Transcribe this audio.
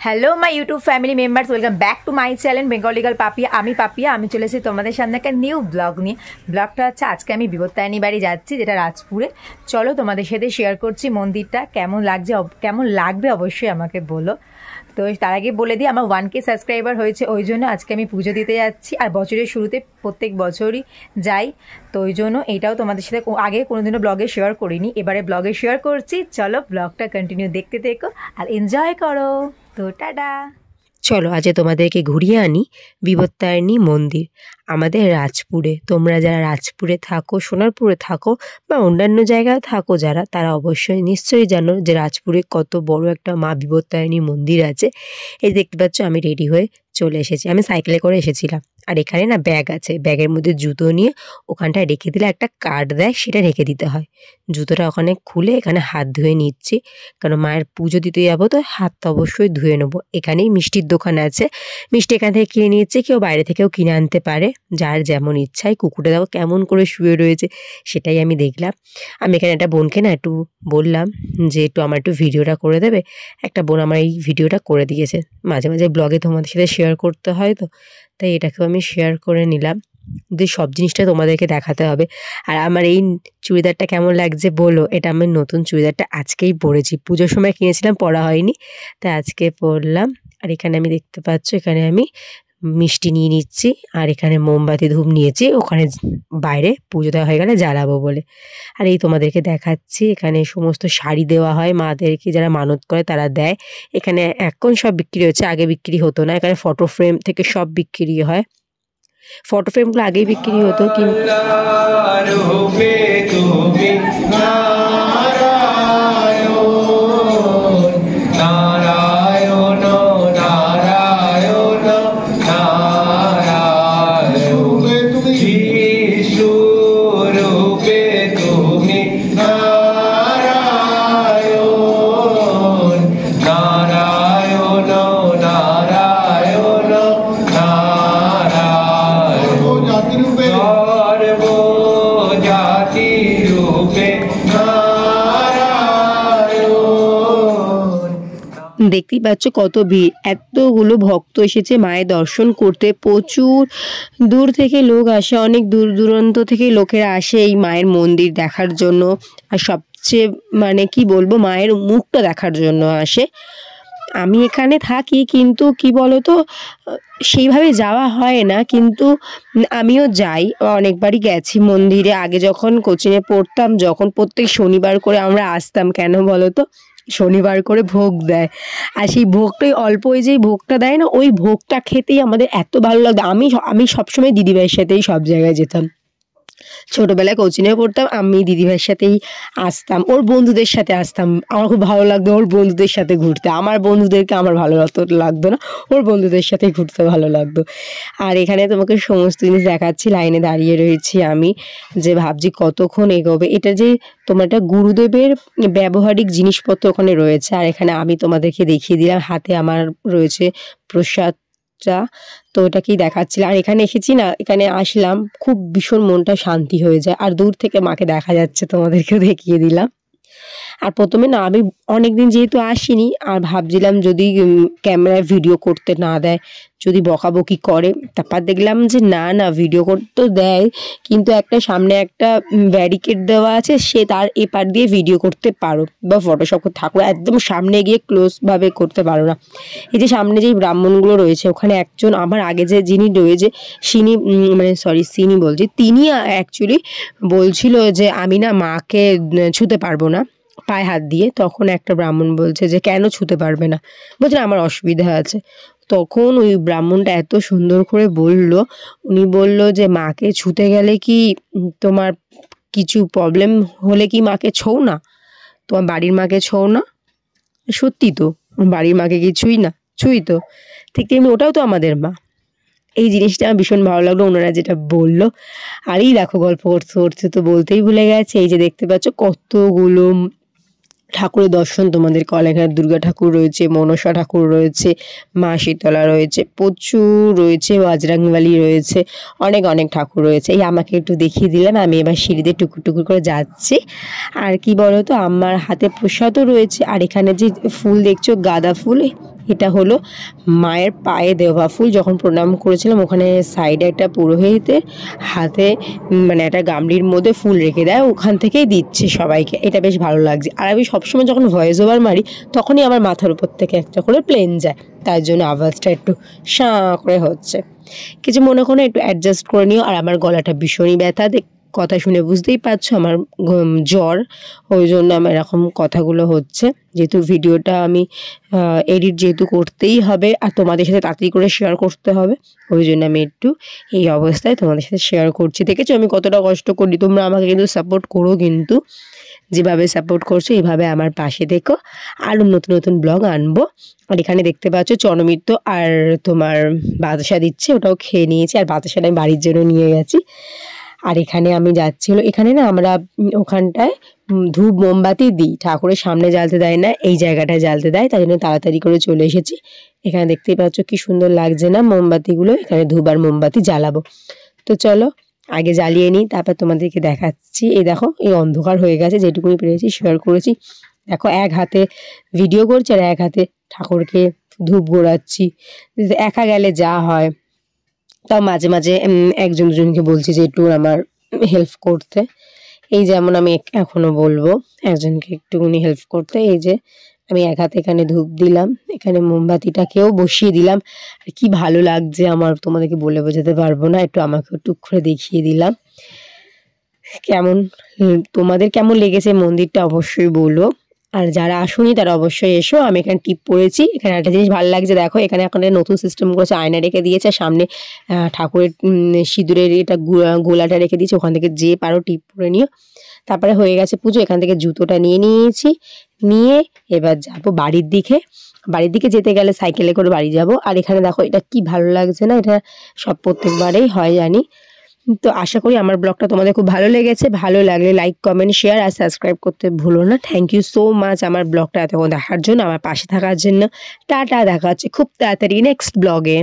Hello my YouTube family members, welcome back to my channel Bengali girl Papiya. আমি চলে এসেছি তোমাদের সামনে একটা নিউ ব্লগ নিয়ে। ব্লগটা হচ্ছে আজকে আমি বিপত্তায়নী বাড়ি যাচ্ছি, যেটা রাজপুরে। চলো তোমাদের সাথে শেয়ার করছি মন্দিরটা কেমন লাগবে অবশ্যই আমাকে বলো। তো তার আগে বলে দিই, আমার 1K সাবস্ক্রাইবার হয়েছে, ওই জন্য আজকে আমি পুজো দিতে যাচ্ছি। আর বছরের শুরুতে প্রত্যেক বছরই যাই, তো ওই জন্য এইটাও তোমাদের সাথে আগে কোনোদিনও ব্লগে শেয়ার করিনি, এবারে ব্লগে শেয়ার করছি। চলো ব্লগটা কন্টিনিউ দেখতে থেকো আর এনজয় করো। তো টাটা। চলো আজ তোমাদেরকে ঘুরিয়ে আনি বিপত্তারিণী মন্দির আমাদের রাজপুরে। তোমরা যারা রাজপুরে থাকো, সোনারপুরে থাকো বা অন্যান্য জায়গায় থাকো যারা, তারা অবশ্যই নিশ্চয়ই জানো যে রাজপুরে কত বড় একটা মা বিপত্তারিণী মন্দির আছে। এই দেখতে পাচ্ছ আমি রেডি হয়ে চলে এসেছি। আমি সাইকেলে করে এসেছিলাম। আর এখানে না ব্যাগ আছে, ব্যাগের মধ্যে জুতো নিয়ে ওখানটায় রেখে দিলে একটা কার্ড দেয়, সেটা রেখে দিতে হয়। জুতোটা ওখানে খুলে এখানে হাত ধুয়ে নিচ্ছি, কারণ মায়ের পুজো দিতে যাবো, তো হাতটা অবশ্যই ধুয়ে নেবো। এখানেই মিষ্টির দোকান আছে, মিষ্টি এখান থেকে কিনে নিচ্ছে, কেউ বাইরে থেকেও কিনে আনতে পারে, যার যেমন ইচ্ছাই। কুকুরটা দেখো কেমন করে শুয়ে রয়েছে, সেটাই আমি দেখলাম। আমি এখানে একটা বোনকে না একটু বললাম যে আমার একটু ভিডিওটা করে দেবে। একটা বোন আমার এই ভিডিওটা করে দিয়েছে। মাঝে মাঝে ব্লগে তোমাদের সাথে শেয়ার করতে হয়, তো তাই এটাকেও আমি শেয়ার করে নিলাম। যে সব জিনিসটা তোমাদেরকে দেখাতে হবে। আর আমার এই চুড়িদারটা কেমন লাগছে বলো। এটা আমি নতুন চুড়িদারটা আজকেই পরেছি, পুজোর সময় কিনেছিলাম, পরা হয়নি, তাই আজকে পরলাম। আর এখানে আমি দেখতে পাচ্ছ, এখানে আমি মিষ্টি নিয়ে নিচ্ছি, আর এখানে মোমবাতি ধূপ নিয়েছি, ওখানে বাইরে পুজো দেওয়া হয়ে গেলে জ্বালাবো বলে। আর এই তোমাদেরকে দেখাচ্ছি, এখানে সমস্ত শাড়ি দেওয়া হয় মাদেরকে, যারা মানত করে তারা দেয়। এখানে এখন সব বিক্রি হচ্ছে, আগে বিক্রি হতো না। এখানে ফটো ফ্রেম থেকে সব বিক্রি হয়। ফটো ফ্রেমগুলো আগেই বিক্রি হতো, কিন্তু দেখতেই পাচ্ছ কত ভিড়, এতগুলো ভক্ত এসেছে মায়ের দর্শন করতে। প্রচুর দূর থেকে লোক আসে, অনেক দূর দূরান্ত থেকে লোকেরা আসে এই মায়ের মন্দির দেখার জন্য। আর সবচেয়ে মানে কি বলবো, মায়ের মুখটা দেখার জন্য আসে। আমি এখানে থাকি, কিন্তু কি বলতো সেইভাবে যাওয়া হয় না, কিন্তু আমিও যাই, অনেকবারই গেছি মন্দিরে। আগে যখন কোচিংয়ে পড়তাম, যখন প্রত্যেক শনিবার করে আমরা আসতাম, কেন বলো তো, শনিবার করে ভোগ দেয়। আর সেই ভোগটাই অল্প, ওই যেই ভোগটা দেয় না, ওই ভোগটা খেতেই আমাদের এত ভালো লাগতো। আমি সবসময় দিদিভাইয়ের সাথেই সব জায়গায় যেতাম। ছোটোবেলায় কোচিংয়ে পড়তাম, আমি দিদিভাইয়ের সাথেই আসতাম, ওর বন্ধুদের সাথে আসতাম। আমার খুব ভালো লাগতো ওর বন্ধুদের সাথে ঘুরতে। আমার বন্ধুদেরকে আমার ভালো লাগতো না, ওর বন্ধুদের সাথে ঘুরতে ভালো লাগতো। আর এখানে তোমাকে সমস্ত জিনিস দেখাচ্ছি, লাইনে দাঁড়িয়ে রয়েছি আমি, যে ভাবছি কতক্ষণ এগোবে। এটা যে তোমার একটা গুরুদেবের ব্যবহারিক জিনিসপত্র ওখানে রয়েছে। আর এখানে আমি তোমাদেরকে দেখিয়ে দিলাম, হাতে আমার রয়েছে প্রসাদ। তো ওটাকেই দেখাচ্ছিলাম। আর এখানে এসেছি না, এখানে আসলাম, খুব ভীষণ মনটা শান্তি হয়ে যায়। আর দূর থেকে মাকে দেখা যাচ্ছে, তোমাদেরকেও দেখিয়ে দিলাম। আর প্রথমে না, আমি অনেকদিন যেহেতু আসিনি, আর ভাবছিলাম যদি ক্যামেরায় ভিডিও করতে না দেয়, যদি বকাবকি করে। তারপর দেখলাম যে না, ভিডিও করতে দেয়, কিন্তু একটা সামনে একটা ব্যারিকেড দেওয়া আছে, সে তার এপার দিয়ে ভিডিও করতে পারো বা ফটোশপ করতে থাকো, একদম সামনে গিয়ে ক্লোজভাবে করতে পারো না। এই যে সামনে যেই ব্রাহ্মণগুলো রয়েছে, ওখানে একজন আমার আগে যে যিনি রয়েছে, সিনি বলছি, তিনি অ্যাকচুয়ালি বলছিল যে আমি না মাকে ছুতে পারবো না পায়ে হাত দিয়ে। তখন একটা ব্রাহ্মণ বলছে যে কেন ছুতে পারবে না, বলছে আমার অসুবিধা আছে। তখন ওই ব্রাহ্মণটা এত সুন্দর করে উনি বলল যে মাকে ছুতে গেলে কি তোমার কিছু প্রবলেম হলে কি মাকে ছৌ না, তোমার বাড়ির মাকে ছৌ না? সত্যি তো, বাড়ির মাকে কি ছুঁই না? ছুঁই তো। ঠিক তেমনি ওটাও তো আমাদের মা। এই জিনিসটা আমার ভীষণ ভালো লাগলো ওনারা যেটা বললো। আর এই দেখো, গল্প করতে করতে তো বলতেই ভুলে গেছে, এই যে দেখতে পাচ্ছ কতগুলো ঠাকুরের দর্শন তোমাদের এখানে দুর্গা ঠাকুর রয়েছে, মনসা ঠাকুর রয়েছে, মা শীতলা রয়েছে, প্রচুর রয়েছে, বজরংবলী রয়েছে, অনেক অনেক ঠাকুর রয়েছে। এই আমাকে একটু দেখিয়ে দিলাম, আমি এবার সিঁড়িতে টুকুর টুকুর করে যাচ্ছি। আর কি বলো তো, আমার হাতে প্রসাদও রয়েছে। আর এখানে যে ফুল দেখছো, গাঁদা ফুল, এটা হলো মায়ের পায়ে দেওয়া ফুল। যখন প্রণাম করেছিলাম ওখানে সাইডে একটা পুরোহিতের হাতে মানে একটা গামলির মধ্যে ফুল রেখে দেয়, ওখান থেকেই দিচ্ছে সবাইকে। এটা বেশ ভালো লাগছে। আর আমি সবসময় যখন ভয়েস ওভার মারি তখনই আমার মাথার উপর থেকে একটা করে প্লেন যায়, তার জন্য আওয়াজটা একটু শাঁ করে হচ্ছে। কিছু মনে করো, একটু অ্যাডজাস্ট করে নিও। আর আমার গলাটা ভীষণই ব্যথা, কথা শুনে বুঝতেই পারছো আমার জ্বর, ওই জন্য আমার এরকম কথাগুলো হচ্ছে। যেহেতু ভিডিওটা আমি এডিট যেহেতু করতেই হবে আর তোমাদের সাথে তাড়াতাড়ি করে শেয়ার করতে হবে, ওই জন্য আমি একটু এই অবস্থায় তোমাদের সাথে শেয়ার করছি। দেখেছো আমি কতটা কষ্ট করি, তোমরা আমাকে কিন্তু সাপোর্ট করো, কিন্তু যেভাবে সাপোর্ট করছো এইভাবে আমার পাশে দেখো, আরও নতুন নতুন ব্লগ আনবো। আর এখানে দেখতে পাচ্ছ চনমিত্র আর তোমার বাতাসা দিচ্ছে, ওটাও খেয়ে নিয়েছি। আর বাতাসাটা আমি বাড়ির জন্য নিয়ে গেছি। আর এখানে আমি যাচ্ছিল, এখানে না আমরা ওখানটায় ধূপ মোমবাতি দিই, ঠাকুরের সামনে জ্বালতে দেয় না, এই জায়গাটায় জ্বালতে দেয়, তাই জন্য তাড়াতাড়ি করে চলে এসেছি। এখানে দেখতেই পাচ্ছ কি সুন্দর লাগছে না মোমবাতিগুলো, এখানে ধূপ আর মোমবাতি জ্বালাবো। তো চলো আগে জ্বালিয়ে নিই, তারপর তোমাদেরকে দেখাচ্ছি। এই দেখো এই অন্ধকার হয়ে গেছে, যেটুকুনি পেরেছি শেয়ার করেছি। দেখো এক হাতে ভিডিও করছি আর এক হাতে ঠাকুরকে ধূপ ঘোরাচ্ছি। একা গেলে যা হয়, তাও মাঝে মাঝে একজন দুজনকে বলছি যে একটু আমার হেল্প করতে। এই যেমন আমি এখনো বলবো একজনকে একটুখানি হেল্প করতে। এই যে আমি এক হাতে এখানে ধূপ দিলাম, এখানে মোমবাতিটাকেও বসিয়ে দিলাম। আর কি ভালো লাগছে আমার, তোমাদেরকে বলে বোঝাতে পারবো না। একটু আমাকে টুক করে দেখিয়ে দিলাম। কেমন তোমাদের কেমন লেগেছে মন্দিরটা অবশ্যই বলো। আর যারা আসুনি তারা অবশ্যই এসো। আমি এখানে টিপ পড়েছি। এখানে একটা জিনিস ভালো লাগছে, দেখো এখানে এখন নতুন সিস্টেম করেছে, আয়না রেখে দিয়েছে সামনে, ঠাকুরের সিঁদুরের এটা গোলাটা রেখে দিয়েছে, ওখান থেকে যে পারো টিপ পরে নিও। তারপরে হয়ে গেছে পুজো। এখান থেকে জুতোটা নিয়ে নিয়েছি, নিয়ে এবার যাবো বাড়ির দিকে। বাড়ির দিকে যেতে গেলে সাইকেলে করে বাড়ি যাব। আর এখানে দেখো এটা কি ভালো লাগছে না, এটা সব প্রত্যেকবারেই হয় জানি। তো আশা করি আমার ব্লগটা তোমাদের খুব ভালো লেগেছে। ভালো লাগলে লাইক কমেন্ট শেয়ার আর সাবস্ক্রাইব করতে ভুলো না। থ্যাংক ইউ সো মাচ আমার ব্লগটা এতক্ষণ দেখার জন্য, আমার পাশে থাকার জন্য। টাটা, দেখা হচ্ছে খুব তাড়াতাড়ি নেক্সট ব্লগে।